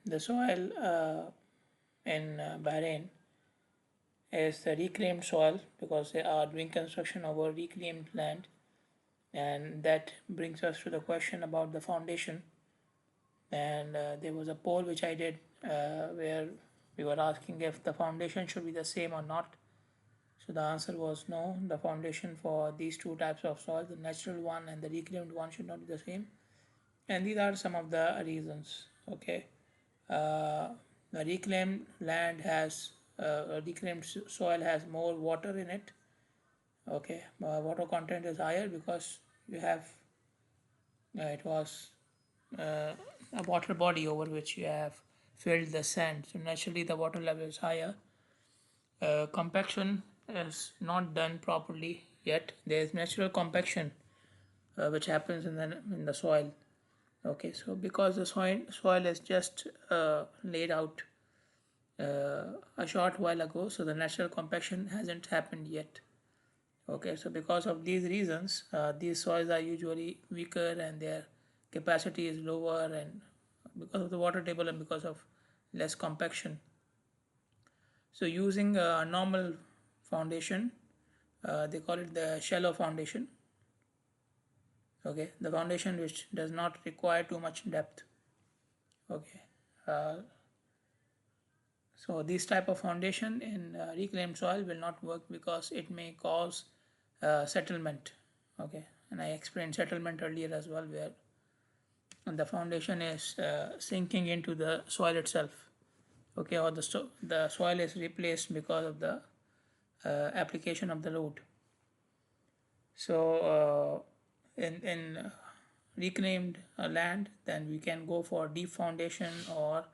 The soil in Bahrain is the reclaimed soil because they are doing construction over reclaimed land, and that brings us to the question about the foundation. And there was a poll which I did where we were asking if the foundation should be the same or not. So the answer was no. The foundation for these two types of soil, the natural one and the reclaimed one, should not be the same. And these are some of the reasons. Okay, the reclaimed land has reclaimed soil has more water in it. Okay, water content is higher because you have it was uh, a water body over which you have filled the sand. So naturally the water level is higher. Compaction is not done properly yet. There is natural compaction which happens in the soil. Okay, so because the soil is just laid out a short while ago, so the natural compaction hasn't happened yet. Okay, so because of these reasons, these soils are usually weaker and their capacity is lower, and because of the water table and because of less compaction. So using a normal foundation, they call it the shallow foundation. Okay, the foundation which does not require too much depth. Okay, uh, so this type of foundation in reclaimed soil will not work because it may cause settlement. Okay, and I explained settlement earlier as well, where the foundation is sinking into the soil itself. Okay, or the soil is replaced because of the application of the load. So in reclaimed land, then we can go for deep foundation, or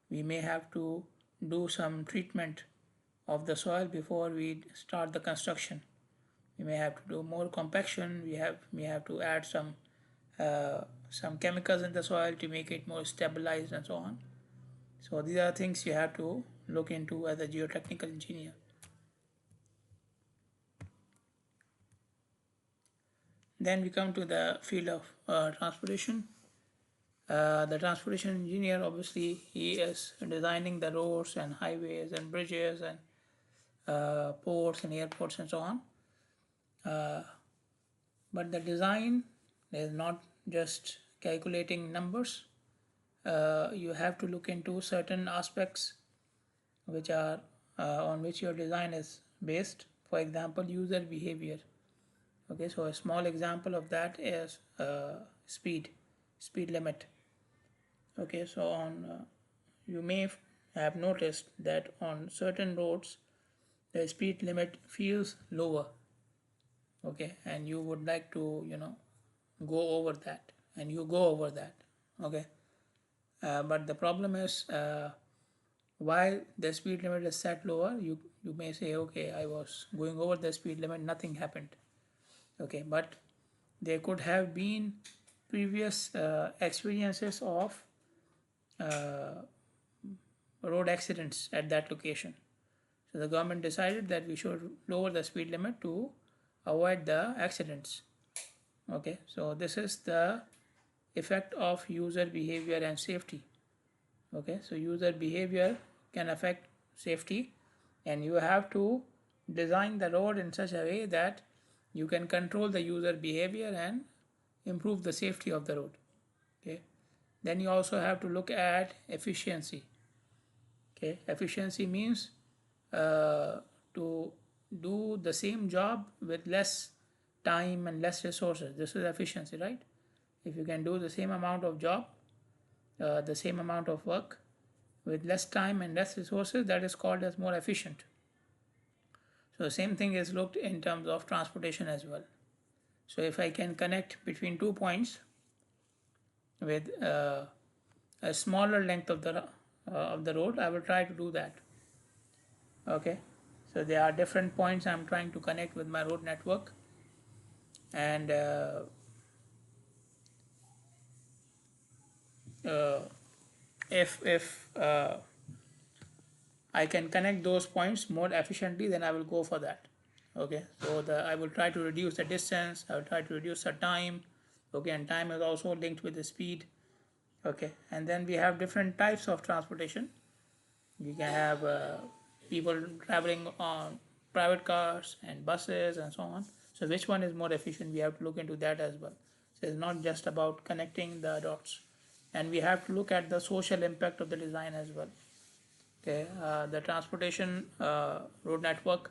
we may have to do some treatment of the soil before we start the construction. We may have to do more compaction. We may have to add some chemicals in the soil to make it more stabilized and so on. So these are things you have to look into as a geotechnical engineer. Then we come to the field of transportation. The transportation engineer, obviously, he is designing the roads and highways and bridges and ports and airports and so on. But the design is not just calculating numbers. You have to look into certain aspects which are on which your design is based. For example, user behavior. Okay, so a small example of that is speed limit. Okay, so on you may have noticed that on certain roads the speed limit feels lower. Okay, and you would like to go over that, and you go over that. Okay, but the problem is while the speed limit is set lower, you may say, okay, I was going over the speed limit, nothing happened. Okay, but there could have been previous experiences of uh, road accidents at that location. So the government decided that we should lower the speed limit to avoid the accidents. Okay, so this is the effect of user behavior and safety. Okay, so user behavior can affect safety, and you have to design the road in such a way that you can control the user behavior and improve the safety of the road. Okay, then you also have to look at efficiency. Okay, efficiency means to do the same job with less time and less resources. This is efficiency, right? If you can do the same amount of job, the same amount of work with less time and less resources, that is called as more efficient. So the same thing is looked in terms of transportation as well. So if I can connect between 2 points with a smaller length of the road, I will try to do that. Okay, so there are different points I'm trying to connect with my road network, and uh, if I can connect those points more efficiently, then I will go for that. Okay, so I will try to reduce the distance, I will try to reduce the time. Okay, and time is also linked with the speed. Okay, and then we have different types of transportation. You can have people traveling on private cars and buses and so on. So which one is more efficient? We have to look into that as well. So it's not just about connecting the dots, and we have to look at the social impact of the design as well. Okay, the transportation road network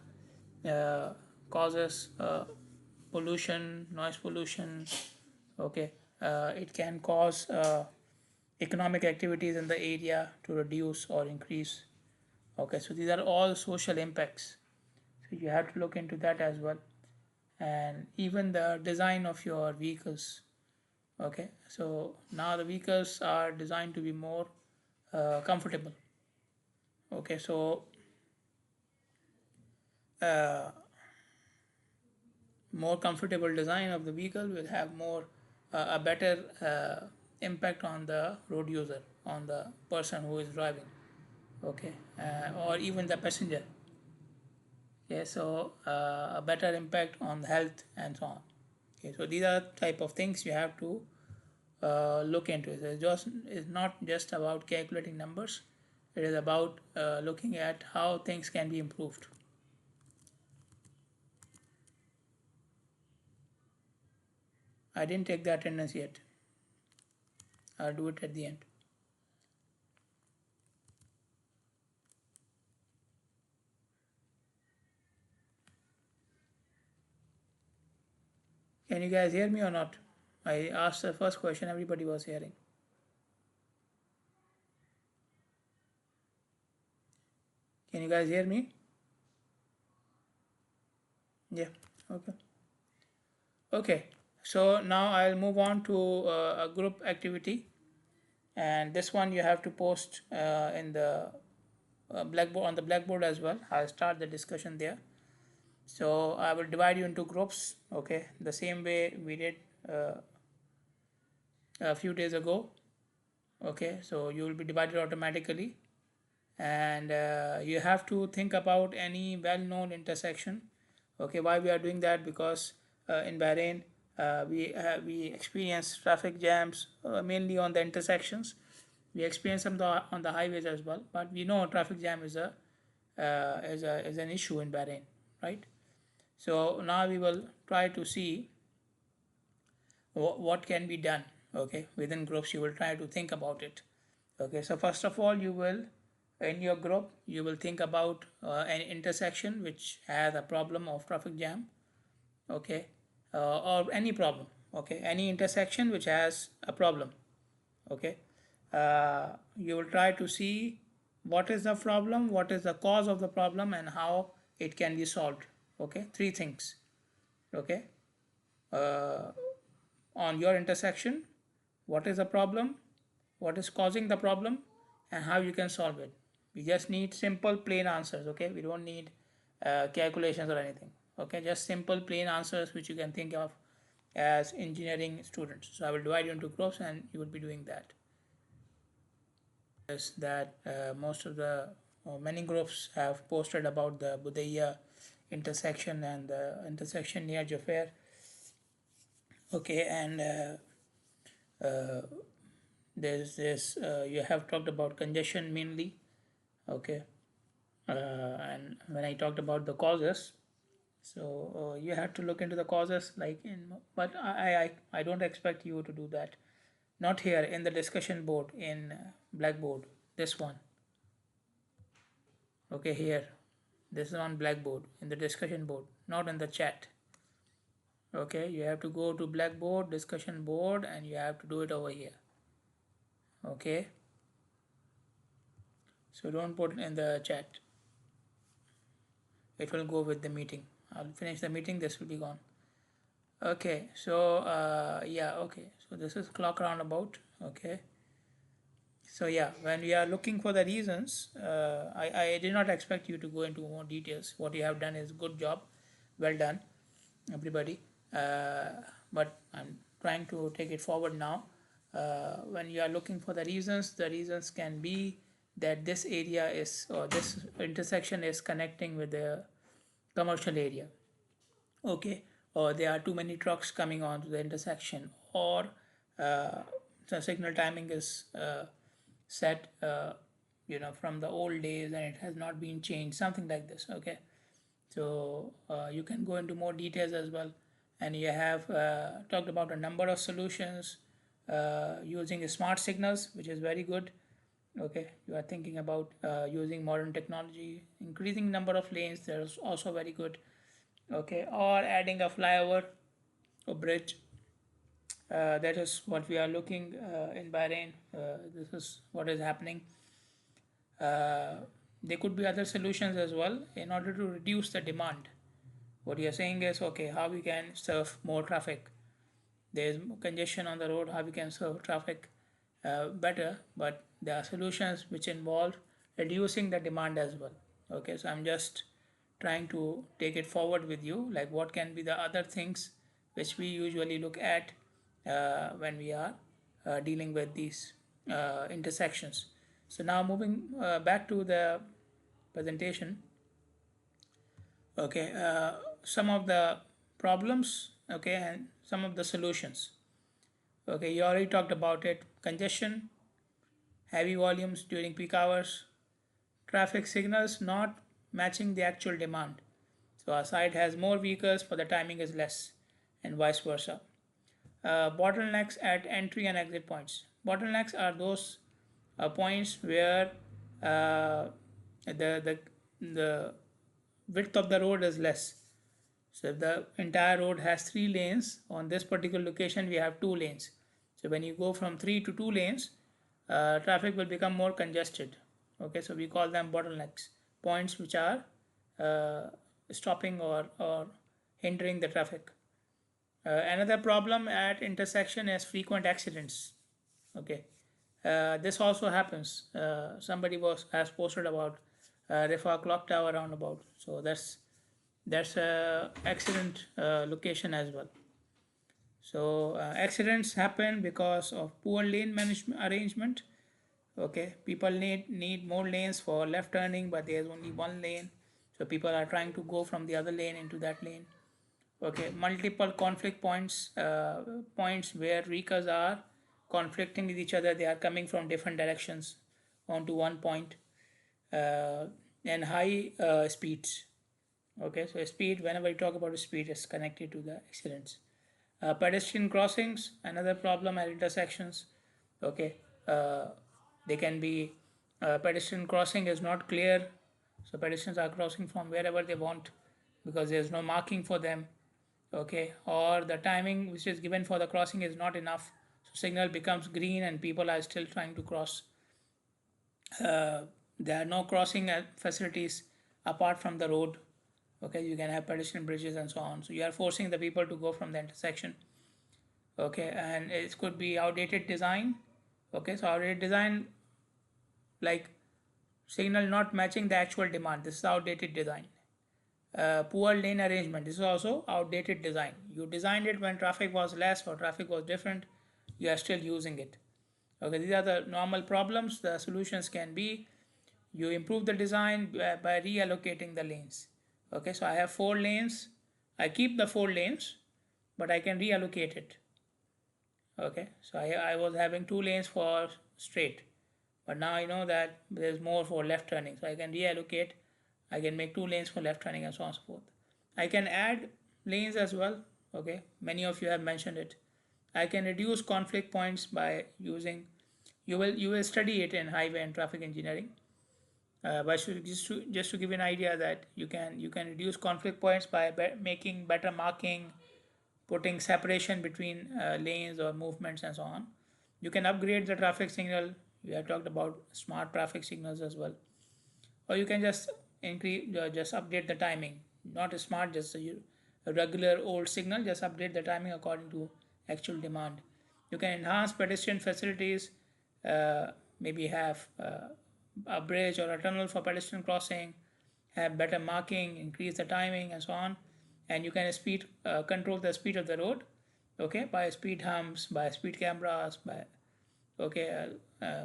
uh, causes pollution, noise pollution. Okay, it can cause economic activities in the area to reduce or increase. Okay, so these are all social impacts. So you have to look into that as well. And even the design of your vehicles. Okay, so now the vehicles are designed to be more comfortable. Okay, so uh, more comfortable design of the vehicle will have more a better impact on the road user, on the person who is driving. Okay, or even the passenger. Okay, so a better impact on health and so on. Okay, so these are type of things you have to look into. It's not just about calculating numbers. It is about looking at how things can be improved. I didn't take the attendance yet. I'll do it at the end. Can you guys hear me or not? I asked the first question, everybody was hearing. Can you guys hear me? Yeah, okay. Okay, so now I'll move on to a group activity, and this one you have to post in the blackboard, on the blackboard as well. I'll start the discussion there. So I will divide you into groups, okay, the same way we did uh, a few days ago. Okay, so you will be divided automatically, and you have to think about any well-known intersection. Okay, why we are doing that? Because in Bahrain we experience traffic jams mainly on the intersections. We experience them on the highways as well, but we know traffic jam is a is an issue in Bahrain, right? So now we will try to see what can be done. Okay, within groups you will try to think about it. Okay, so first of all, you will in your group you will think about an intersection which has a problem of traffic jam. Okay, or any problem. Okay, any intersection which has a problem. Okay, you will try to see what is the problem, what is the cause of the problem, and how it can be solved. Okay, three things. Okay, uh, on your intersection, what is the problem, what is causing the problem, and how you can solve it. We just need simple plain answers. Okay, we don't need calculations or anything. Okay, just simple plain answers which you can think of as engineering students. So I will divide you into groups and you will be doing that. Is that most of the many groups have posted about the Budaya intersection and the intersection near Jafar. Okay, and there's this you have talked about congestion mainly. Okay, and when I talked about the causes, so you have to look into the causes like in, but I don't expect you to do that. Not here in the discussion board in Blackboard. This one. Okay, here. This is on Blackboard in the discussion board, not in the chat. Okay, you have to go to Blackboard discussion board and you have to do it over here. Okay, so don't put it in the chat. It will go with the meeting. I'll finish the meeting, this will be gone. Okay, so yeah, okay, so this is clock roundabout. Okay, so yeah, when we are looking for the reasons, I did not expect you to go into more details. What you have done is good job, well done everybody. But I'm trying to take it forward now. When you are looking for the reasons can be that this area is, or this intersection is connecting with the commercial area. Okay, or there are too many trucks coming onto the intersection, or uh, the signal timing is set from the old days and it has not been changed, something like this. Okay, so you can go into more details as well, and you have talked about a number of solutions using smart signals, which is very good. Okay, you are thinking about using modern technology, increasing number of lanes, that is also very good. Okay, or adding a flyover or bridge. That is what we are looking in Bahrain. This is what is happening. uh, there could be other solutions as well in order to reduce the demand. What you're saying is, okay, how we can serve more traffic. There's congestion on the road, how we can serve traffic better, but there are solutions which involve reducing the demand as well. Okay, so I'm just trying to take it forward with you, like what can be the other things which we usually look at when we are dealing with these intersections. So now moving back to the presentation. Okay, some of the problems, okay, and some of the solutions. Okay, you already talked about it. Congestion, heavy volumes during peak hours, traffic signals not matching the actual demand. So our site has more vehicles but the timing is less, and vice versa. Bottlenecks at entry and exit points. Bottlenecks are those points where the width of the road is less. So if the entire road has 3 lanes, on this particular location we have 2 lanes. So when you go from 3 to 2 lanes, traffic will become more congested. Okay, so we call them bottlenecks, points which are uh, stopping or hindering the traffic. Another problem at intersection is frequent accidents. Okay, this also happens. Somebody was has posted about Rifa clock tower roundabout. So that's a accident location as well. So accidents happen because of poor lane management arrangement. Okay, people need more lanes for left turning, but there's only 1 lane, so people are trying to go from the other lane into that lane. Okay, multiple conflict points, points where vehicles are conflicting with each other. They are coming from different directions onto one point, uh, and high speeds. Okay, so speed, whenever you talk about speed, is connected to the accidents. Pedestrian crossings, another problem at intersections. Okay, uh, they can be pedestrian crossing is not clear, so pedestrians are crossing from wherever they want because there's no marking for them. Okay, or the timing which is given for the crossing is not enough, so signal becomes green and people are still trying to cross. There are no crossing facilities apart from the road. Okay, you can have pedestrian bridges and so on, so you are forcing the people to go from the intersection. Okay, and it could be outdated design. Okay, so outdated design, like signal not matching the actual demand, this is outdated design. Poor lane arrangement, this is also outdated design. You designed it when traffic was less or traffic was different, you are still using it. Okay, these are the normal problems. The solutions can be, you improve the design by reallocating the lanes. Okay, so I have 4 lanes, I keep the 4 lanes, but I can reallocate it. Okay, so I was having 2 lanes for straight, but now I know that there's more for left turning, so I can reallocate. I can make 2 lanes for left turning and so on and so forth. I can add lanes as well. Okay, many of you have mentioned it. I can reduce conflict points by using, you will study it in highway and traffic engineering. But just to give you an idea that you can reduce conflict points by making better marking, putting separation between lanes or movements and so on. You can upgrade the traffic signal. We have talked about smart traffic signals as well, or you can just increase, just update the timing. Not a smart, just a regular old signal. Just update the timing according to actual demand. You can enhance pedestrian facilities. Maybe have a bridge or a tunnel for pedestrian crossing. Have better marking, increase the timing, and so on. And you can speed control the speed of the road. Okay, by speed humps, by speed cameras, by okay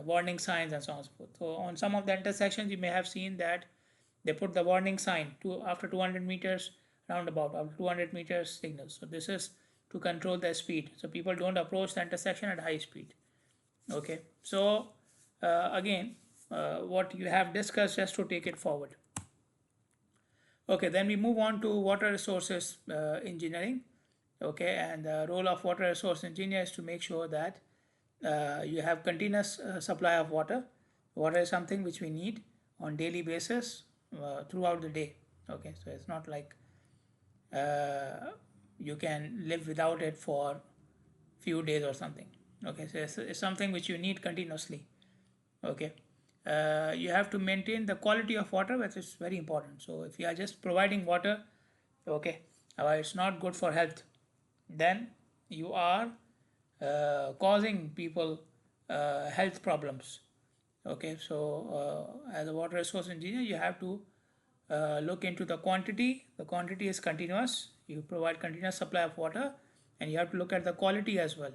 warning signs and so on and so forth. So on some of the intersections you may have seen that they put the warning sign to after 200 meters roundabout, after 200 meters signals. So this is to control the speed, so people don't approach the intersection at high speed. Okay, so again, what you have discussed, just to take it forward. Okay, then we move on to water resources engineering. Okay, and the role of water resource engineer is to make sure that you have continuous supply of water. Water is something which we need on daily basis throughout the day. Okay, so it's not like uh, you can live without it for few days or something. Okay, so it's something which you need continuously. Okay, you have to maintain the quality of water, which is very important. So if you are just providing water, okay, it's not good for health, then you are causing people health problems. Okay, so as a water resource engineer, you have to look into the quantity. The quantity is continuous. You provide continuous supply of water, and you have to look at the quality as well.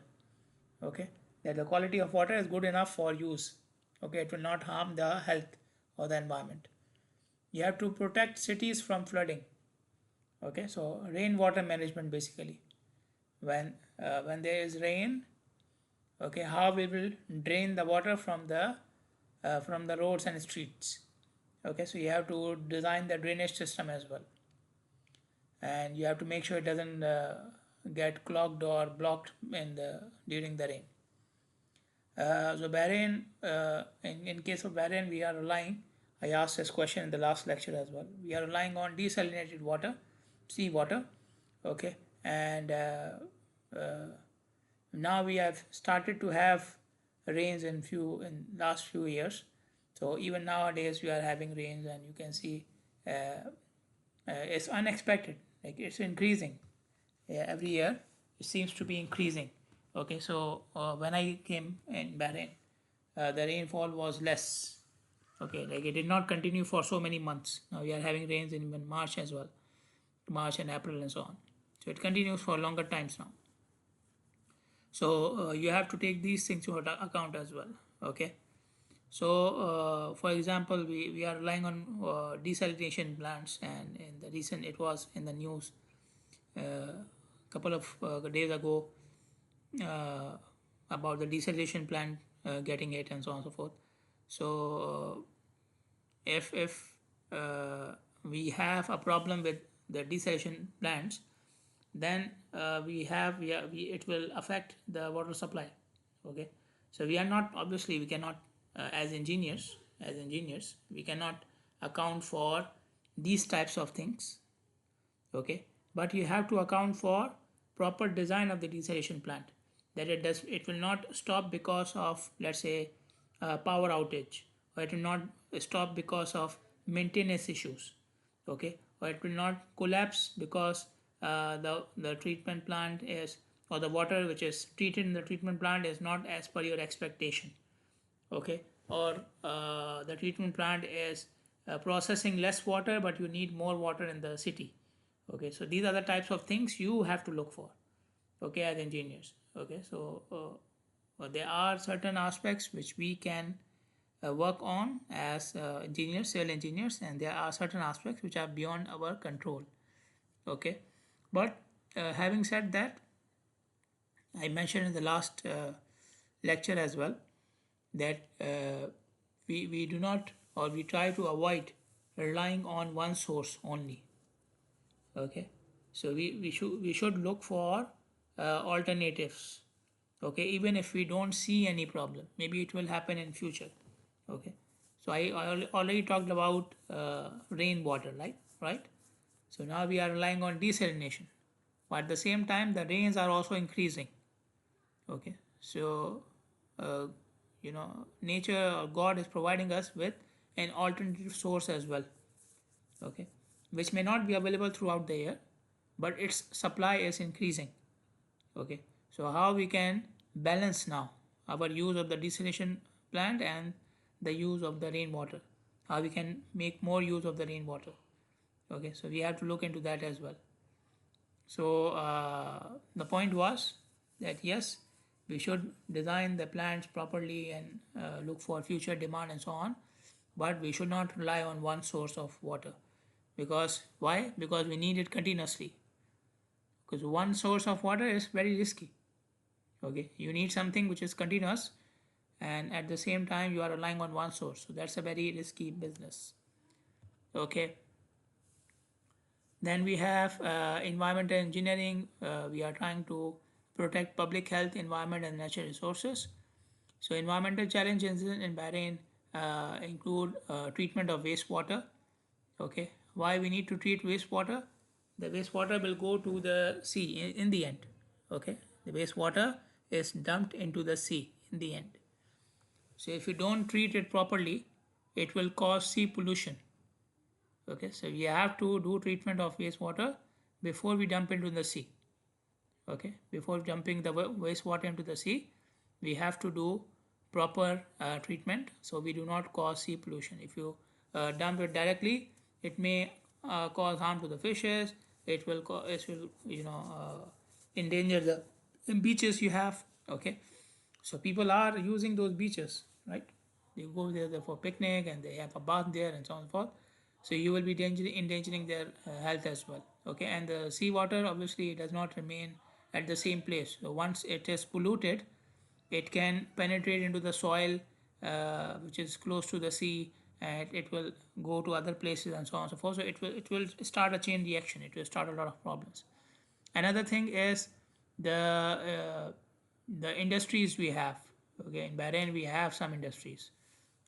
Okay, that the quality of water is good enough for use. Okay, it will not harm the health or the environment. You have to protect cities from flooding. Okay, so rainwater management basically. When there is rain, okay, how we will drain the water from the roads and streets. Okay, so you have to design the drainage system as well, and you have to make sure it doesn't get clogged or blocked during the rain. So Bahrain, in case of Bahrain, we are relying. I asked this question in the last lecture as well. We are relying on desalinated water, sea water, okay, and uh, now we have started to have rains in last few years. So even nowadays we are having rains, and you can see it's unexpected. Like it's increasing. Yeah, every year it seems to be increasing. Okay, so when I came in Bahrain, the rainfall was less. Okay, like it did not continue for so many months. Now we are having rains in even March as well, March and April and so on. So it continues for longer times now. So you have to take these things into account as well. Okay, so for example, we are relying on desalination plants, and in the recent, it was in the news couple of days ago uh, about the desalination plant getting it and so on and so forth. So if we have a problem with the desalination plants, then it will affect the water supply. Okay, so we are not, obviously we cannot, as engineers we cannot account for these types of things. Okay, but you have to account for proper design of the desalination plant, that it will not stop because of, let's say, power outage, or it will not stop because of maintenance issues. Okay, or it will not collapse because the treatment plant is, or the water which is treated in the treatment plant is not as per your expectation. Okay, or the treatment plant is processing less water, but you need more water in the city. Okay, so these are the types of things you have to look for, okay, as engineers. Okay, so there are certain aspects which we can work on as engineers, civil engineers, and there are certain aspects which are beyond our control. Okay, but having said that, I mentioned in the last lecture as well that we do not, or we try to avoid relying on one source only. Okay, so we should look for alternatives. Okay, even if we don't see any problem, maybe it will happen in future. Okay, so I already talked about rainwater, right? So now we are relying on desalination, but at the same time the rains are also increasing. Okay, so uh, nature or God is providing us with an alternative source as well. Okay, which may not be available throughout the year, but its supply is increasing. Okay, so how we can balance now our use of the desalination plant and the use of the rainwater, how we can make more use of the rainwater. Okay, so we have to look into that as well. So the point was that yes, we should design the plants properly and look for future demand and so on, but we should not rely on one source of water. Because why? Because we need it continuously. Because one source of water is very risky. Okay, you need something which is continuous, and at the same time you are relying on one source, so that's a very risky business. Okay. Then we have environmental engineering. We are trying to protect public health, environment, and natural resources. So environmental challenges in Bahrain include treatment of wastewater. Okay, why we need to treat wastewater? The wastewater will go to the sea in the end. Okay, the wastewater is dumped into the sea in the end. So if you don't treat it properly, it will cause sea pollution. Okay, so we have to do treatment of wastewater before we dump into the sea. Okay, before dumping the wastewater into the sea, we have to do proper treatment so we do not cause sea pollution. If you dump it directly, it may cause harm to the fishes. It will endanger the beaches you have. Okay, so people are using those beaches, right? They go there for picnic and they have a bath there and so on and so forth. So you will be endangering their health as well. Okay, and the seawater obviously does not remain at the same place. So once it is polluted, it can penetrate into the soil, which is close to the sea, and it will go to other places and so on and so forth. So it will start a chain reaction. It will start a lot of problems. Another thing is the industries we have. Okay, in Bahrain we have some industries.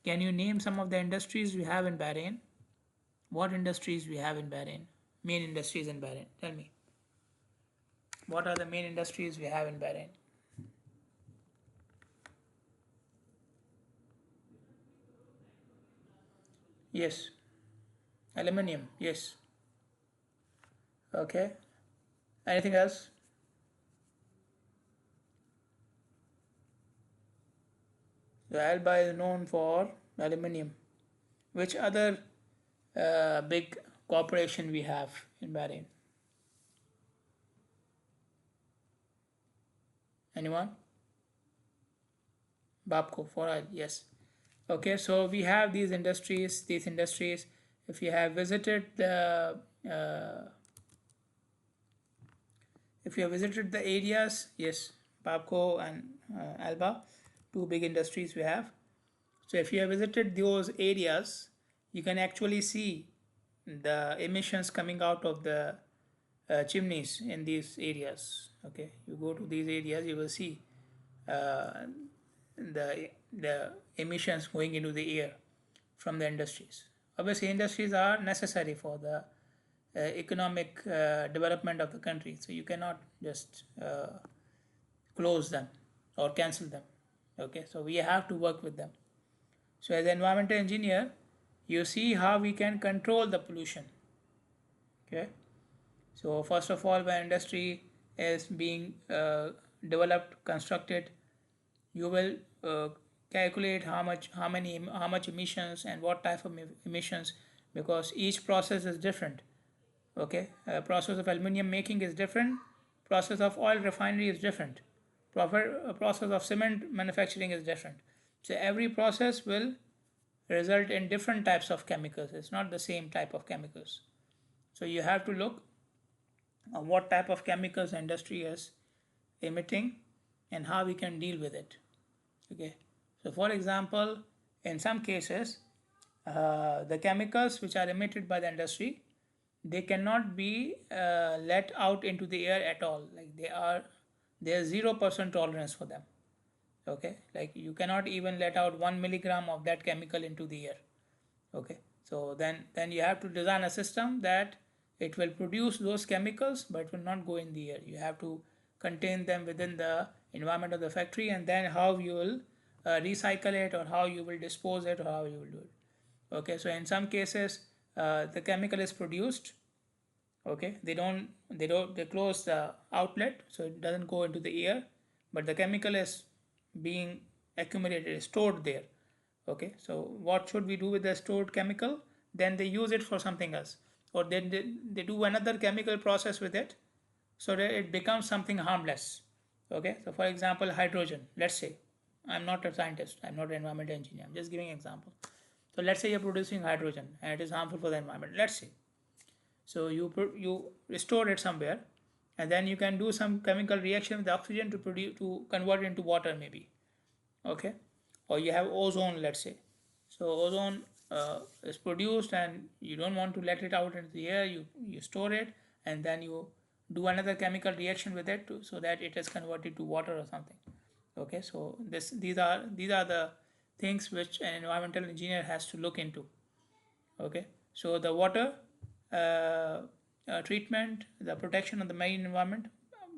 Can you name some of the industries we have in Bahrain? What industries we have in Bahrain? Main industries in Bahrain. Tell me. What are the main industries we have in Bahrain? Yes. Aluminium. Yes. Okay. Anything else? The Alba is known for aluminium. Which other big corporation we have in Bahrain? Anyone? Babco for oil. Yes. Okay, so we have these industries. These industries, if you have visited the if you have visited the areas, yes, Babco and Alba, two big industries we have. So if you have visited those areas, you can actually see the emissions coming out of the chimneys in these areas. Okay, you go to these areas, you will see uh, the emissions going into the air from the industries. Obviously, industries are necessary for the economic development of the country, so you cannot just close them or cancel them. Okay, so we have to work with them. So as an environmental engineer, you see how we can control the pollution. Okay, so first of all, when industry is being developed, constructed, you will calculate how much emissions and what type of emissions, because each process is different. Okay, process of aluminum making is different, process of oil refinery is different, process of cement manufacturing is different. So every process will result in different types of chemicals. It's not the same type of chemicals. So you have to look what type of chemicals the industry is emitting and how we can deal with it. Okay, so for example, in some cases, the chemicals which are emitted by the industry, they cannot be let out into the air at all. Like there's 0% tolerance for them. Okay, like you cannot even let out 1 milligram of that chemical into the air. Okay, so then you have to design a system that it will produce those chemicals but it will not go in the air. You have to contain them within the environment of the factory, and then how you will recycle it, or how you will dispose it, or how you will do it. Okay, so in some cases the chemical is produced. Okay, they close the outlet so it doesn't go into the air, but the chemical is being accumulated, stored there. Okay, so what should we do with the stored chemical? Then they use it for something else, or then they do another chemical process with it so that it becomes something harmless. Okay, so for example, hydrogen, let's say, I'm not a scientist, I'm not an environmental engineer, I'm just giving an example. So let's say you're producing hydrogen and it is harmful for the environment, let's say. So you store it somewhere, and then you can do some chemical reaction with the oxygen to convert it into water maybe. Okay, or you have ozone, let's say. So ozone is produced, and you don't want to let it out into the air. You store it, and then you do another chemical reaction with it so that it is converted to water or something. Okay, so these are the things which an environmental engineer has to look into. Okay, so the water treatment, the protection of the marine environment,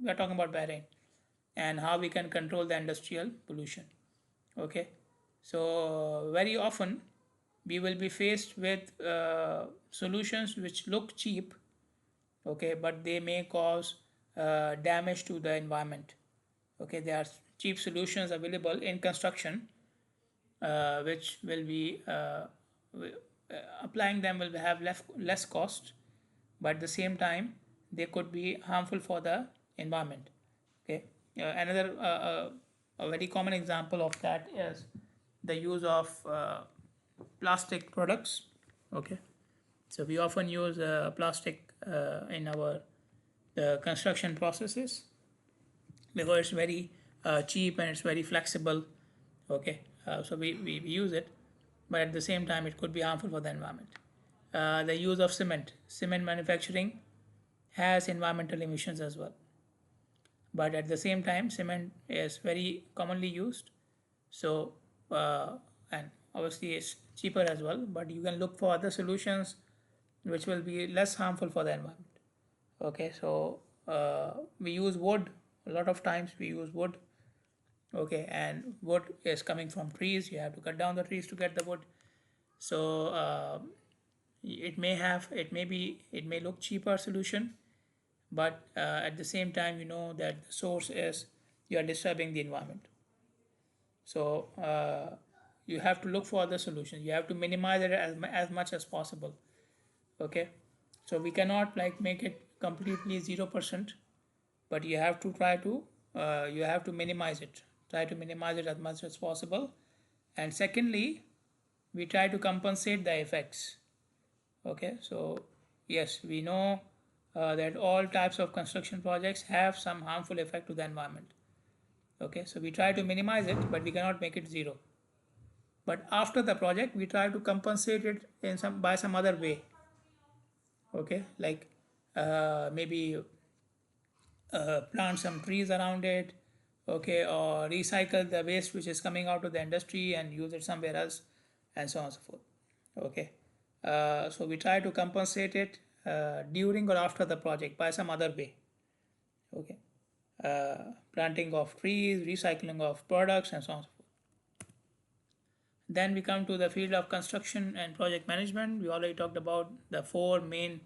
we are talking about Bahrain, and how we can control the industrial pollution. Okay, so very often we will be faced with solutions which look cheap, okay, but they may cause damage to the environment. Okay, there are cheap solutions available in construction, which will be applying them will have less cost, but at the same time they could be harmful for the environment. Okay, another a very common example of that is the use of plastic products. Okay, so we often use plastic in our construction processes because it's very cheap and it's very flexible. Okay, so we use it, but at the same time it could be harmful for the environment. The use of cement manufacturing has environmental emissions as well, but at the same time cement is very commonly used. So and obviously it's cheaper as well, but you can look for other solutions which will be less harmful for the environment. Okay, so we use wood. A lot of times we use wood. Okay, and wood is coming from trees. You have to cut down the trees to get the wood. So it may look cheaper solution, but at the same time you know that the source is you are disturbing the environment. So you have to look for other solutions. You have to minimize it as much as possible. Okay, so we cannot like make it completely 0%, but you have to try to you have to minimize it, try to minimize it as much as possible. And secondly, we try to compensate the effects. Okay, so yes, we know that all types of construction projects have some harmful effect to the environment. Okay, so we try to minimize it, but we cannot make it zero. But after the project we try to compensate it in some by some other way. Okay, like maybe plant some trees around it. Okay, or recycle the waste which is coming out of the industry and use it somewhere else, and so on and so forth. Okay, so we try to compensate it during or after the project by some other way. Okay, planting of trees, recycling of products, and so on and so forth. Then we come to the field of construction and project management. We already talked about the four main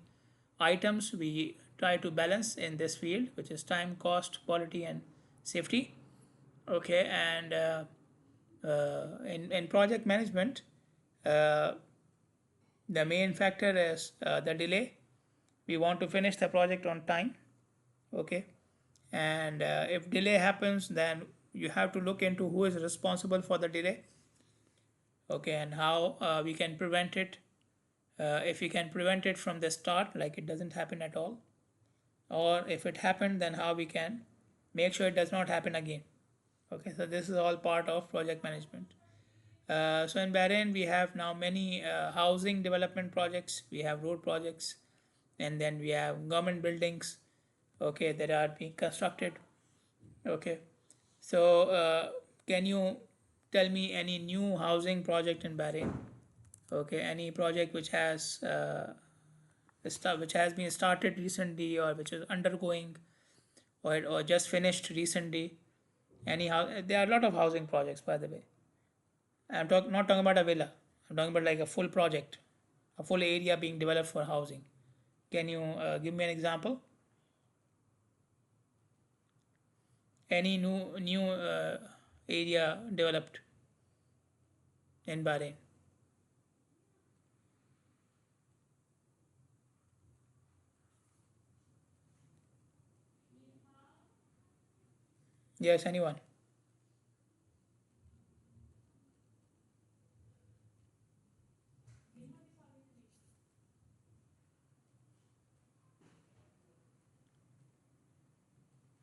items we try to balance in this field, which is time, cost, quality, and safety. Okay, and in project management, uh, the main factor is the delay. We want to finish the project on time. Okay, and if delay happens, then you have to look into who is responsible for the delay. Okay, and how we can prevent it. If we can prevent it from the start, like it doesn't happen at all, or if it happened, then how we can make sure it does not happen again. Okay, so this is all part of project management. So in Bahrain, we have now many housing development projects. We have road projects, and then we have government buildings. Okay, that are being constructed. Okay, so can you tell me any new housing project in Bahrain? Okay, any project which has been started recently, or which is undergoing, or just finished recently. Anyhow, there are a lot of housing projects, by the way. Not talking about a villa. I'm talking about like a full project, a full area being developed for housing. Can you give me an example? Any new area developed in Bahrain? Yes, anyone?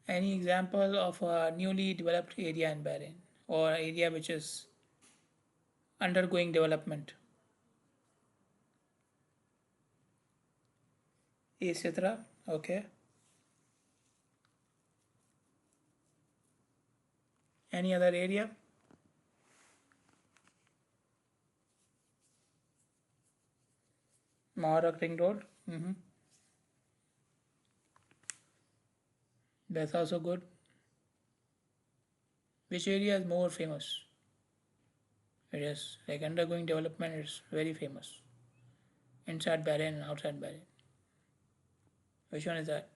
Any example of a newly developed area in Bahrain, or area which is undergoing development. Etc. Okay. Any other area? Maharak Ring Road. That's also good. Which area is more famous? It is like undergoing development. It's very famous. Inside Bahrain and outside Bahrain. Which one is that?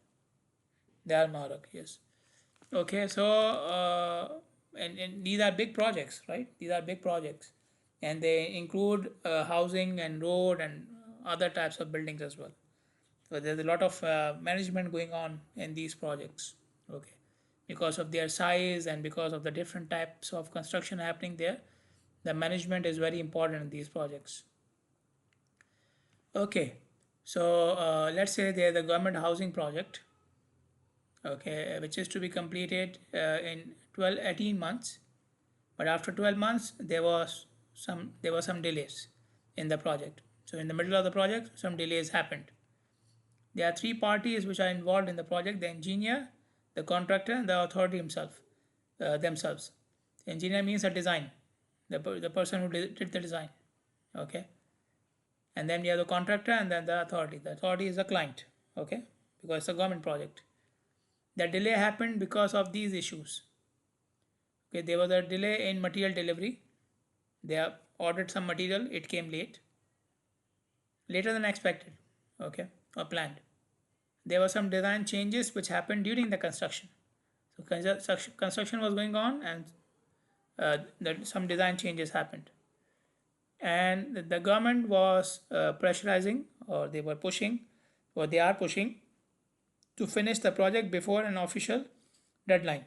They are Maharak. Yes. Okay. So and these are big projects, right? These are big projects, and they include housing and road and other types of buildings as well. So there's a lot of management going on in these projects. Okay, because of their size and because of the different types of construction happening there, the management is very important in these projects. Okay, so let's say there's a government housing project, okay, which is to be completed in 18 months, but after 12 months there were some delays in the project. So in the middle of the project, some delays happened. There are three parties which are involved in the project: the engineer, the contractor, and the authority himself, themselves. The engineer means a design, the person who did the design. Okay. And then we have the contractor and then the authority. The authority is the client. Okay. Because it's a government project. The delay happened because of these issues. Okay. There was a delay in material delivery. They have ordered some material, it came later than expected. Okay. Or planned. There were some design changes which happened during the construction. So construction was going on, and some design changes happened. And the government was pressurizing, or they were pushing, or they are pushing to finish the project before an official deadline.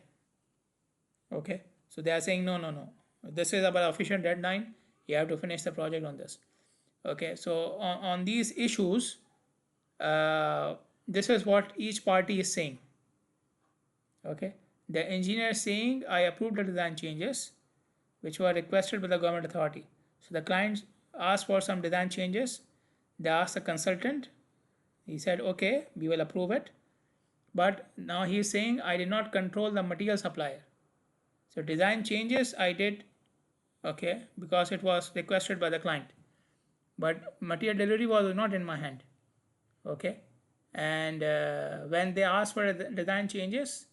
Okay, so they are saying no, no, no. This is about official deadline. You have to finish the project on this. Okay, so on these issues, this is what each party is saying. Okay, the engineer is saying I approved the design changes which were requested by the government authority. So the client asked for some design changes. They asked the consultant. He said, okay, we will approve it. But now he is saying I did not control the material supplier. So design changes I did, okay, because it was requested by the client. But material delivery was not in my hand. Okay. And when they asked for design changes,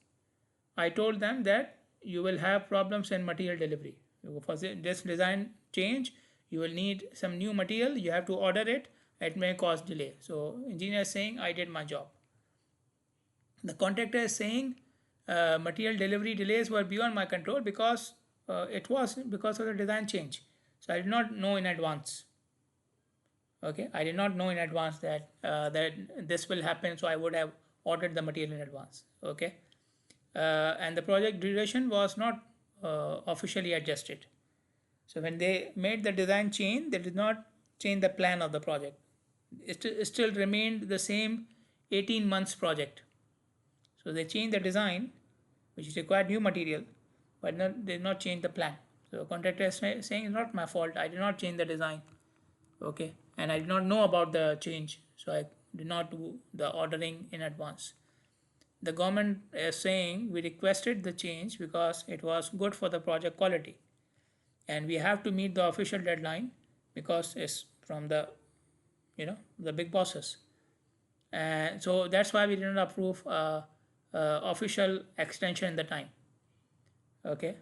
I told them that you will have problems in material delivery. For this design change, you will need some new material. You have to order it. It may cause delay. So engineer is saying I did my job. The contractor is saying material delivery delays were beyond my control because it was because of the design change. So I did not know in advance. Okay, I did not know in advance that that this will happen. So I would have ordered the material in advance. Okay, and the project duration was not officially adjusted. So when they made the design change, they did not change the plan of the project. It still remained the same 18 months project. So they changed the design, which required new material, but they did not change the plan. So contractor is saying it's not my fault. I did not change the design. Okay, and I did not know about the change, so I did not do the ordering in advance. The government is saying we requested the change because it was good for the project quality, and we have to meet the official deadline because it's from the the big bosses, and so that's why we did not approve official extension in the time. Okay,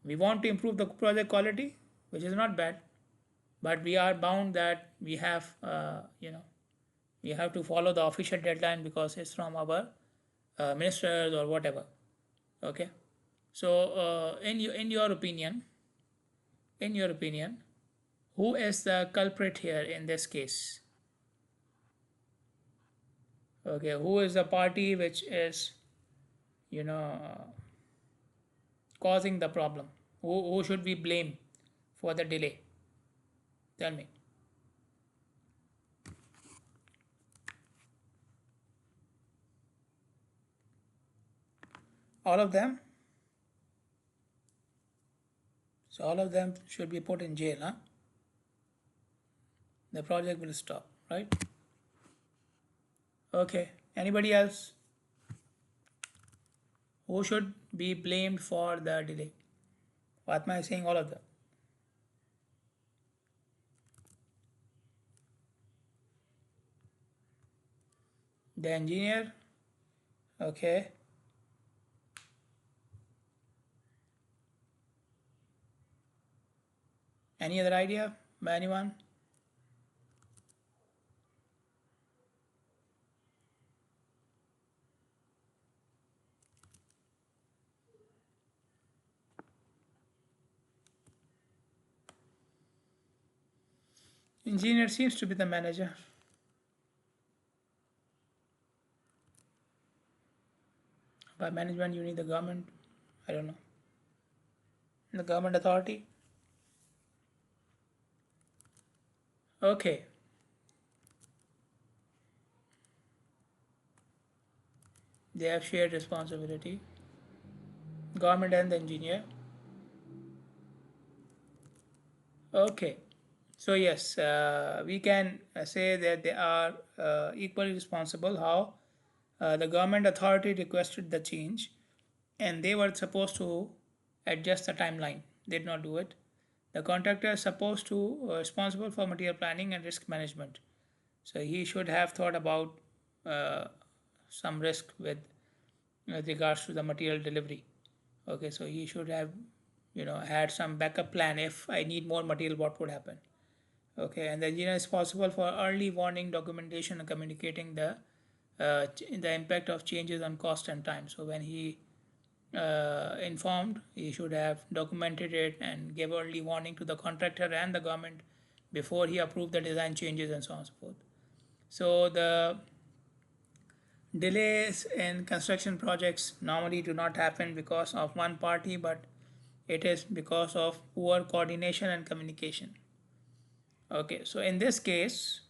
we want to improve the project quality, which is not bad, but we are bound that we have we have to follow the official deadline because it's from our ministers or whatever. Okay, so in your opinion, who is the culprit here in this case? Okay, who is the party which is you know causing the problem? Who should we blame for the delay? Tell me. All of them. So all of them should be put in jail, huh? the project will stop, right? Okay, anybody else? Who should be blamed for the delay? Fatma is saying all of them. The engineer, okay. Any other idea by anyone? Engineer seems to be the manager. By management, you need the government. I don't know. The government authority. Okay, they have shared responsibility. Government and the engineer. Okay, so yes, we can say that they are equally responsible. How the government authority requested the change, and they were supposed to adjust the timeline. They did not do it. The contractor is supposed to responsible for material planning and risk management. So he should have thought about uh, some risk with regards to the material delivery. Okay, so he should have had some backup plan. If I need more material, what would happen? Okay, and the engineer is responsible for early warning, documentation, and communicating the impact of changes on cost and time. So when he informed, he should have documented it and gave early warning to the contractor and the government before he approved the design changes and so on and so forth. So the delays in construction projects normally do not happen because of one party, but it is because of poor coordination and communication. Okay, so in the case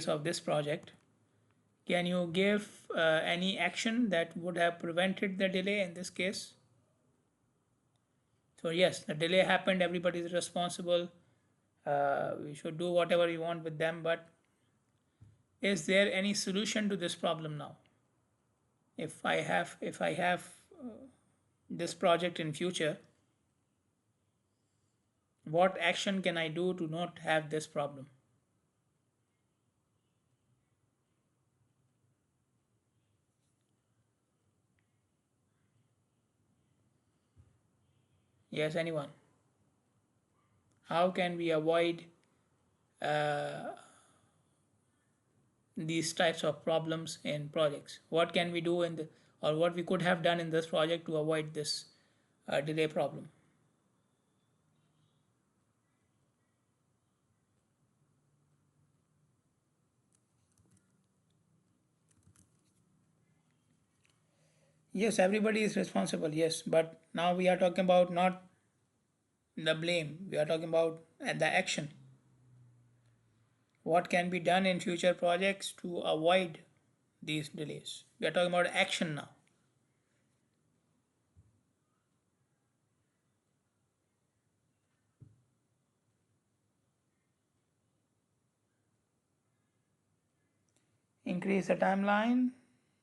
of this project, can you give any action that would have prevented the delay in this case? So yes, the delay happened, everybody is responsible. We should do whatever we want with them, but is there any solution to this problem now? If I have this project in future, what action can I do to not have this problem? Yes, anyone? How can we avoid uh, these types of problems in projects? What can we do or what we could have done in this project to avoid this delay problem? Yes, everybody is responsible, yes, but now we are talking about not the blame, we are talking about the action. What can be done in future projects to avoid these delays? We are talking about action now. Increase the timeline,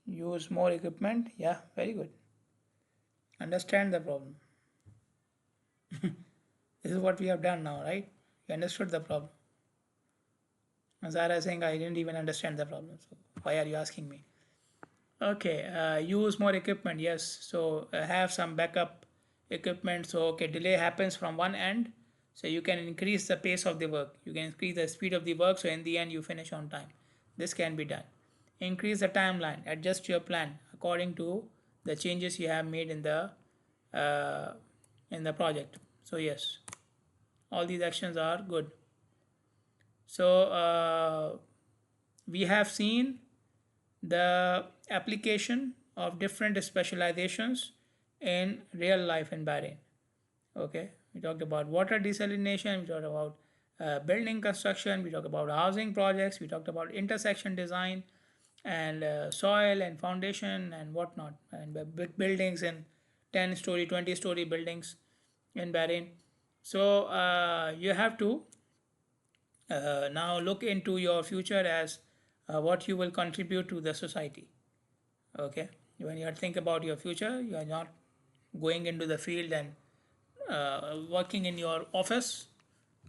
use more equipment. Yeah, very good. Understand the problem. This is what we have done now, right? You understood the problem. Zara is saying I didn't even understand the problem. So why are you asking me? Okay, use more equipment. Yes, so have some backup equipment. So okay, delay happens from one end, so you can increase the pace of the work. You can increase the speed of the work. So in the end, you finish on time. This can be done. Increase the timeline. Adjust your plan according to the changes you have made uh, in the project. So yes, all these actions are good. So we have seen the application of different specializations in real life in Bahrain. Okay, we talked about water desalination, we talked about building construction, we talked about housing projects, we talked about intersection design and soil and foundation and whatnot, and big buildings and 10-story, 20-story buildings in Bahrain. So you have to Now look into your future as what you will contribute to the society. Okay, when you think about your future, you are not going into the field and working in your office,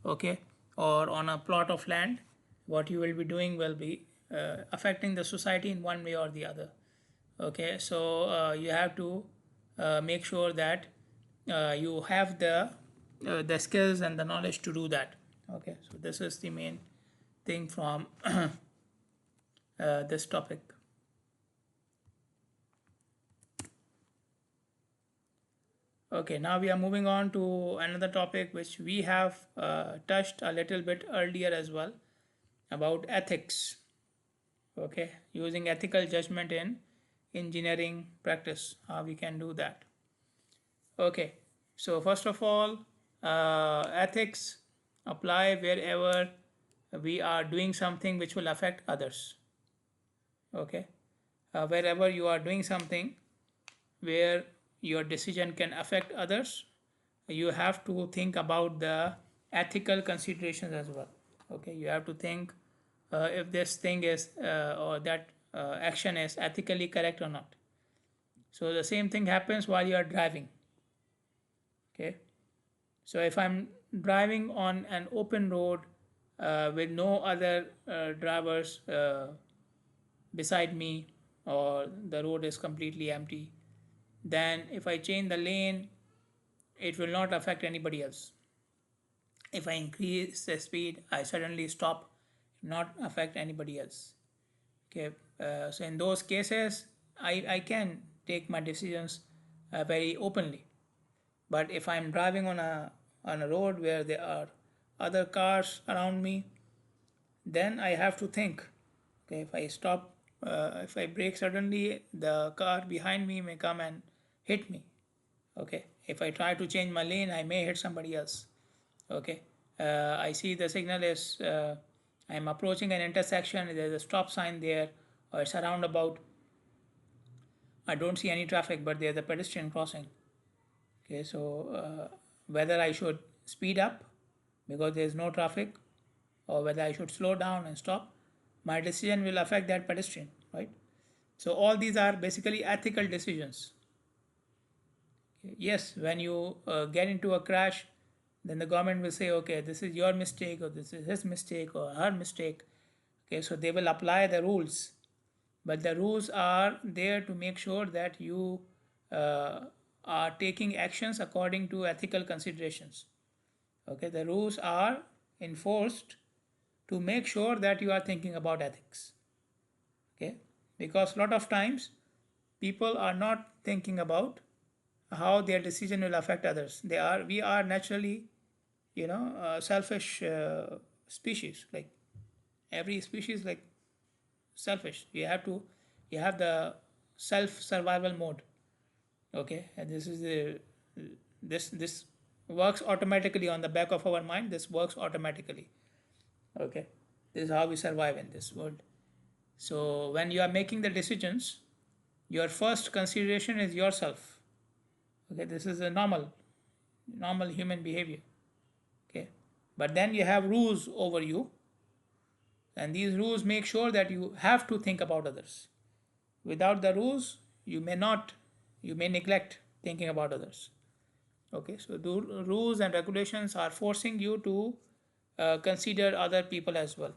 okay, or on a plot of land. What you will be doing will be affecting the society in one way or the other. Okay, so you have to make sure that you have the skills and the knowledge to do that. Okay, so this is the main thing from this topic. Okay, now we are moving on to another topic which we have touched a little bit earlier as well, about ethics. Okay, using ethical judgment in engineering practice, how we can do that. Okay, so first of all, ethics apply wherever we are doing something which will affect others. Okay, wherever you are doing something where your decision can affect others, you have to think about the ethical considerations as well. Okay, you have to think if this thing is or that action is ethically correct or not. So the same thing happens while you are driving. Okay, so if I'm driving on an open road with no other drivers beside me, or the road is completely empty, then if I change the lane, it will not affect anybody else. If I increase the speed, I suddenly stop, not affect anybody else. Okay, so in those cases, I can take my decisions very openly. But if I'm driving on a road where there are other cars around me, then I have to think. Okay, if I stop, if I brake suddenly, the car behind me may come and hit me. Okay, if I try to change my lane, I may hit somebody else. Okay, I see the signal is I'm approaching an intersection, there's a stop sign there, or it's a roundabout. I don't see any traffic, but there's a pedestrian crossing. Okay, so whether I should speed up because there's no traffic, or whether I should slow down and stop, my decision will affect that pedestrian, right? So all these are basically ethical decisions. Yes, when you get into a crash, then the government will say, okay, this is your mistake, or this is his mistake, or her mistake. Okay, so they will apply the rules, but the rules are there to make sure that you uh, are taking actions according to ethical considerations. Okay, the rules are enforced to make sure that you are thinking about ethics. Okay, because a lot of times people are not thinking about how their decision will affect others. We are naturally, selfish species. Like every species, like selfish. You have the self survival mode. Okay, and this works automatically on the back of our mind. This works automatically. Okay, this is how we survive in this world. So when you are making the decisions, your first consideration is yourself. Okay, this is a normal human behavior. Okay, but then you have rules over you, and these rules make sure that you have to think about others. Without the rules, you may neglect thinking about others. Okay, so the rules and regulations are forcing you to consider other people as well.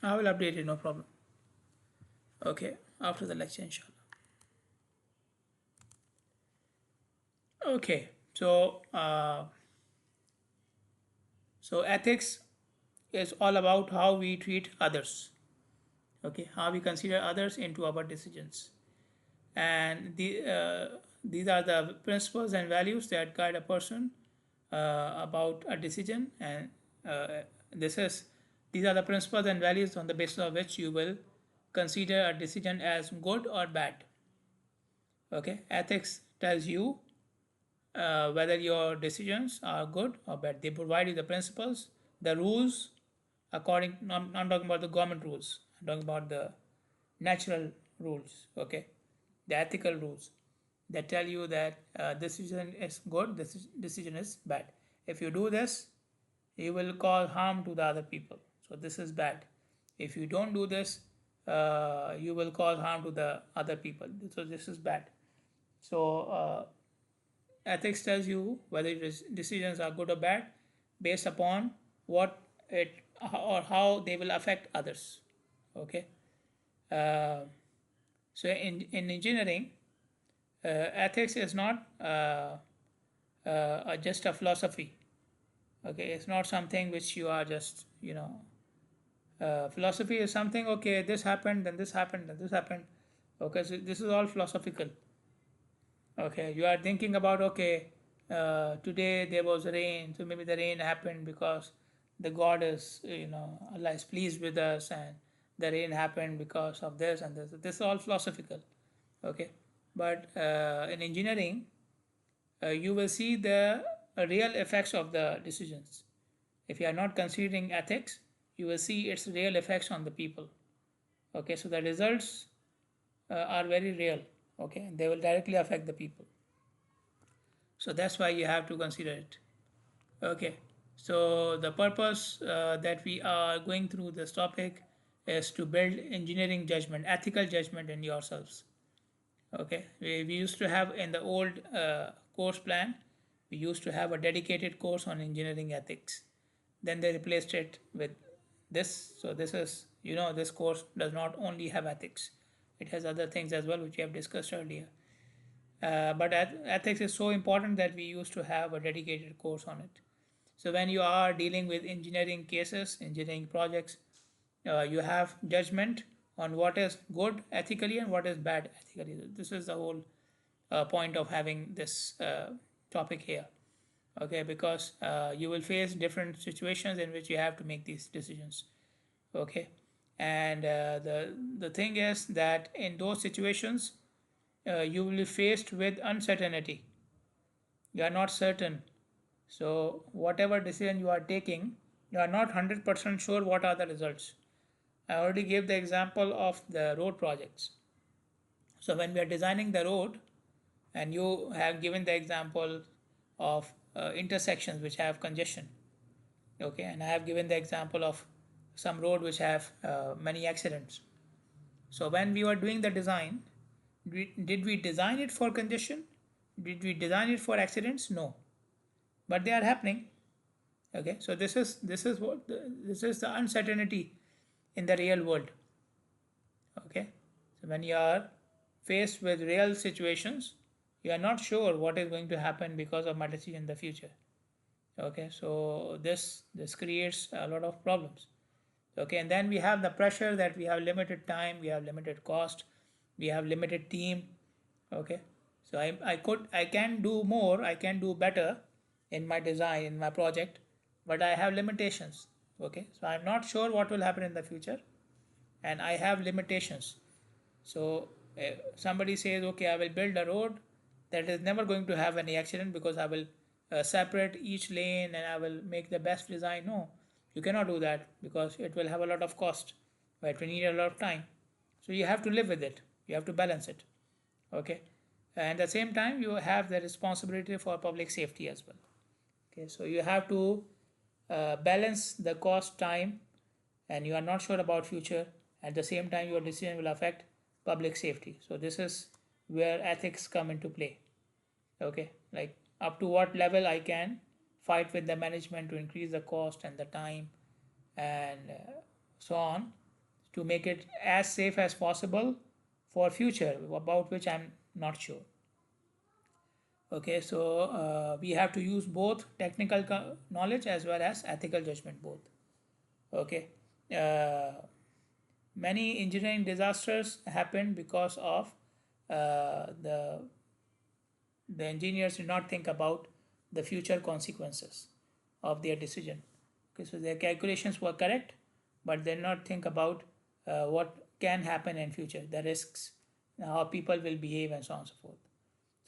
I will update it, no problem. Okay, after the lecture, inshallah. Okay, so ethics is all about how we treat others. Okay, how we consider others into our decisions, and these are the principles and values that guide a person about a decision, and uh, this is these are the principles and values on the basis of which you will consider a decision as good or bad. Okay, ethics tells you whether your decisions are good or bad. They provide you the principles, the rules, according. I'm talking about the government rules. I'm talking about the natural rules. Okay, the ethical rules that tell you that this decision is good, this decision is bad. If you do this, you will cause harm to the other people. So this is bad. If you don't do this, you will cause harm to the other people. So this is bad. So ethics tells you whether decisions are good or bad based upon what it or how they will affect others. Okay. Uh, so in engineering, ethics is not just a philosophy. Okay, it's not something which you are just philosophy is something, okay, this happened, then this happened, then this happened. Okay, so this is all philosophical. Okay, you are thinking about, okay, today there was rain, so maybe the rain happened because the god is, Allah is pleased with us, and the rain happened because of this and this. This is all philosophical. Okay, but in engineering, you will see the real effects of the decisions. If you are not considering ethics, you will see its real effects on the people. Okay, so the results are very real. Okay, they will directly affect the people. So that's why you have to consider it. Okay, so the purpose that we are going through this topic is to build engineering judgment, ethical judgment in yourselves. Okay, we used to have in the old course plan, we used to have a dedicated course on engineering ethics. Then they replaced it with this. So this is, this course does not only have ethics, it has other things as well, which we have discussed earlier. But ethics is so important that we used to have a dedicated course on it. So when you are dealing with engineering cases, engineering projects, you have judgment on what is good ethically and what is bad ethically. This is the whole point of having this topic here. Okay, because you will face different situations in which you have to make these decisions. Okay, and the thing is that in those situations, you will be faced with uncertainty. You are not certain. So whatever decision you are taking, you are not 100% sure what are the results. I already gave the example of the road projects. So when we are designing the road, and you have given the example of intersections which have congestion, okay, and I have given the example of some road which have many accidents. So when we were doing the design, did we design it for congestion? Did we design it for accidents? No, but they are happening. Okay, so this is the uncertainty in the real world. Okay, so when you are faced with real situations, you are not sure what is going to happen because of my decision in the future. Okay, so this creates a lot of problems. Okay, and then we have the pressure that we have limited time, we have limited cost, we have limited team. Okay, so I can do more, I can do better in my design, in my project, but I have limitations. Okay, so I'm not sure what will happen in the future, and I have limitations. So somebody says, okay, I will build a road that is never going to have any accident because I will separate each lane and I will make the best design. No, you cannot do that because it will have a lot of cost, but it will need a lot of time. So you have to live with it. You have to balance it. Okay, and at the same time you have the responsibility for public safety as well. Okay, so you have to balance the cost, time, and you are not sure about future. At the same time, your decision will affect public safety. So this is where ethics come into play. Okay, like up to what level I can fight with the management to increase the cost and the time, and so on, to make it as safe as possible for future, about which I'm not sure. Okay, so we have to use both technical knowledge as well as ethical judgment both. Okay, uh, many engineering disasters happen because of the engineers did not think about the future consequences of their decision. Okay, so their calculations were correct, but they did not think about what can happen in future, the risks, how people will behave, and so on and so forth.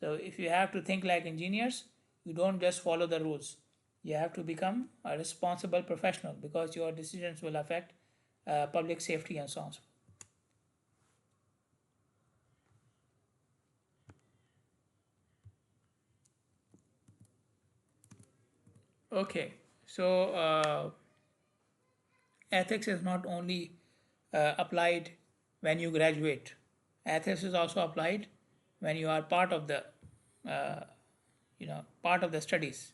So if you have to think like engineers, you don't just follow the rules. You have to become a responsible professional because your decisions will affect public safety and so on. Okay, so ethics is not only applied when you graduate. Ethics is also applied when you are part of the uh, part of the studies.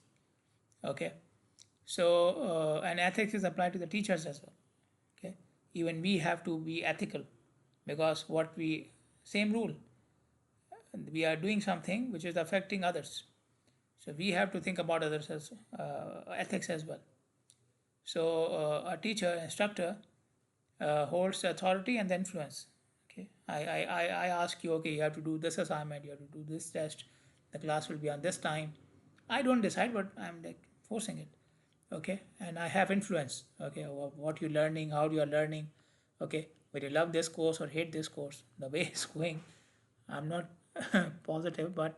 Okay, so and ethics is applied to the teachers as well. Okay, even we have to be ethical, because what we, same rule, we are doing something which is affecting others, so we have to think about others as ethics as well. So a teacher, instructor, holds the authority and the influence. Okay, I ask you, okay, you have to do this assignment, you have to do this test, the class will be on this time. I don't decide, but I'm like forcing it. Okay, and I have influence. Okay, what you're learning, how you are learning. Okay, whether you love this course or hate this course, the way it's going, I'm not positive, but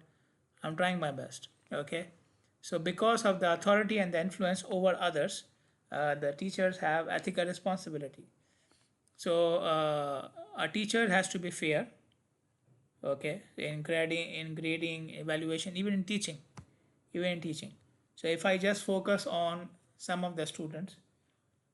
I'm trying my best. Okay, so because of the authority and the influence over others, the teachers have ethical responsibility. So a teacher has to be fair, okay, in grading, evaluation, even in teaching. So if I just focus on some of the students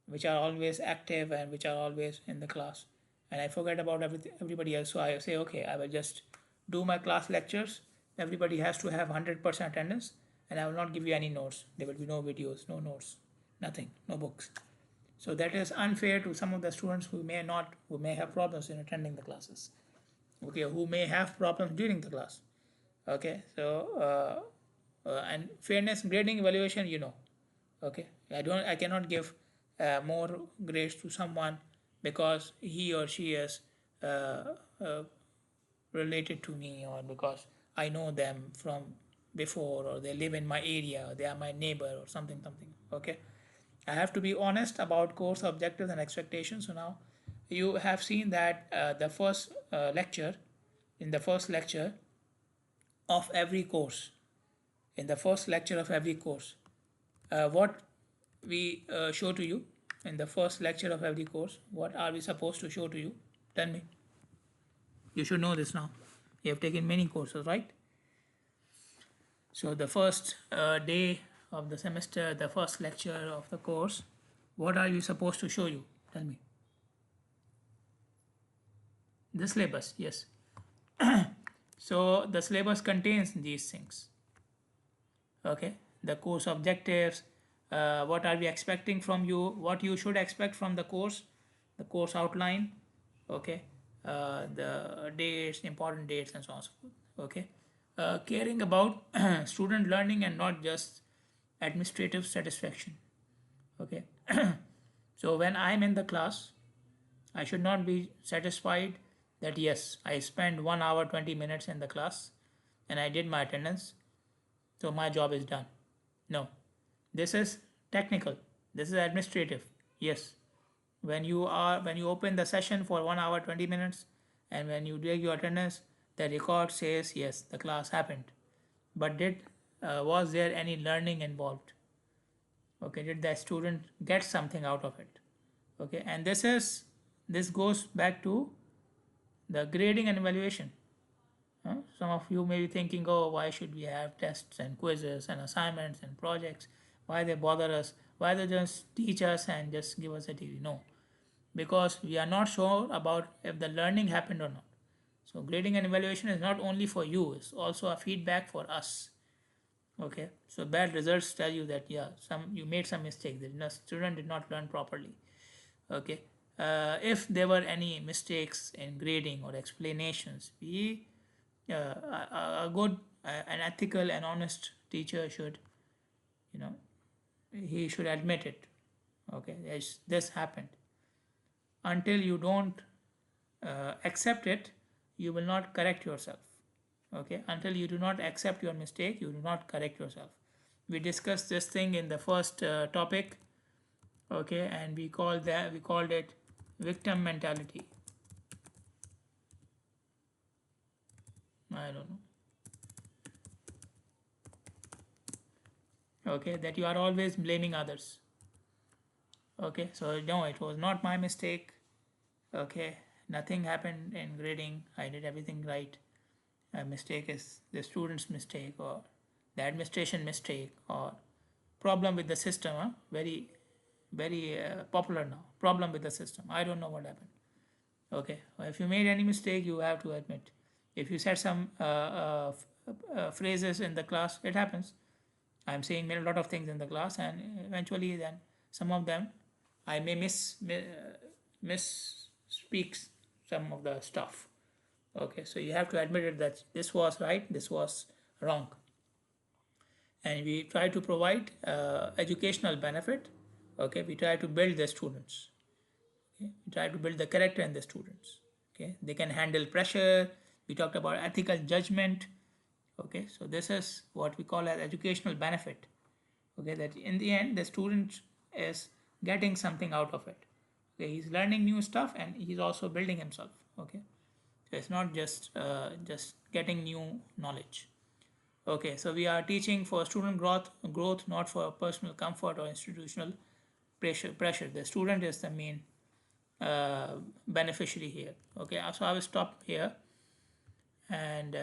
which are always active and which are always in the class, and I forget about everybody else, so I say, okay, I will just do my class lectures. Everybody has to have 100% attendance, and I will not give you any notes. There will be no videos, no notes, nothing, no books. So that is unfair to some of the students who may have problems in attending the classes. Okay, who may have problems during the class. Okay, so and fairness grading evaluation, okay, I cannot give more grades to someone because he or she is uh, uh, related to me, or because I know them from before, or they live in my area, or they are my neighbor, or something. Okay, I have to be honest about course objectives and expectations. So now you have seen that in the first lecture of every course, what we show to you in the first lecture of every course, what are we supposed to show to you? Tell me. You should know this now. You have taken many courses, right? So the first day of the semester, the first lecture of the course, what are you supposed to show you? Tell me. The syllabus, yes. So the syllabus contains these things. Okay, the course objectives, what are we expecting from you, what you should expect from the course outline. Okay, the dates, important dates, and so on and so forth. Okay, caring about student learning and not just administrative satisfaction. Okay, so when I'm in the class, I should not be satisfied that yes, I spent 1 hour 20 minutes in the class and I did my attendance, so my job is done. No, this is technical, this is administrative. Yes, when you open the session for 1 hour 20 minutes, and when you do your attendance, the record says yes, the class happened. But did was there any learning involved? Okay, did the student get something out of it? Okay, and this goes back to the grading and evaluation. Some of you may be thinking, oh, why should we have tests and quizzes and assignments and projects? Why they bother us? Why they just teach us and just give us a degree? No, because we are not sure about if the learning happened or not. So grading and evaluation is not only for you; it's also a feedback for us. Okay, so bad results tell you that yeah, you made some mistake. The student did not learn properly. Okay, if there were any mistakes in grading or explanations, a good, an ethical and honest teacher should, you know, he should admit it. Okay, this happened. Until you don't accept it, you will not correct yourself. Okay, until you do not accept your mistake, you do not correct yourself. We discussed this thing in the first topic. Okay, and we called it victim mentality. I don't know. Okay, that you are always blaming others. Okay, so no, it was not my mistake. Okay, nothing happened in grading, I did everything right. A mistake is the student's mistake, or the administration mistake, or problem with the system, huh? Very popular now. Problem with the system. I don't know what happened. Okay, if you made any mistake, you have to admit. If you said some phrases in the class, it happens. I'm saying a lot of things in the class, and eventually, then some of them I may miss speaks some of the stuff. Okay, so you have to admit it that this was right, this was wrong, and we try to provide educational benefit. Okay, we try to build the students. Okay, we try to build the character in the students. Okay, they can handle pressure. We talked about ethical judgment. Okay, so this is what we call as educational benefit. Okay, that in the end the student is getting something out of it. Okay, he's learning new stuff and he's also building himself. Okay, so it's not just getting new knowledge. Okay, so we are teaching for student growth, not for personal comfort or institutional pressure. The student is the main beneficiary here. Okay, so I will stop here, and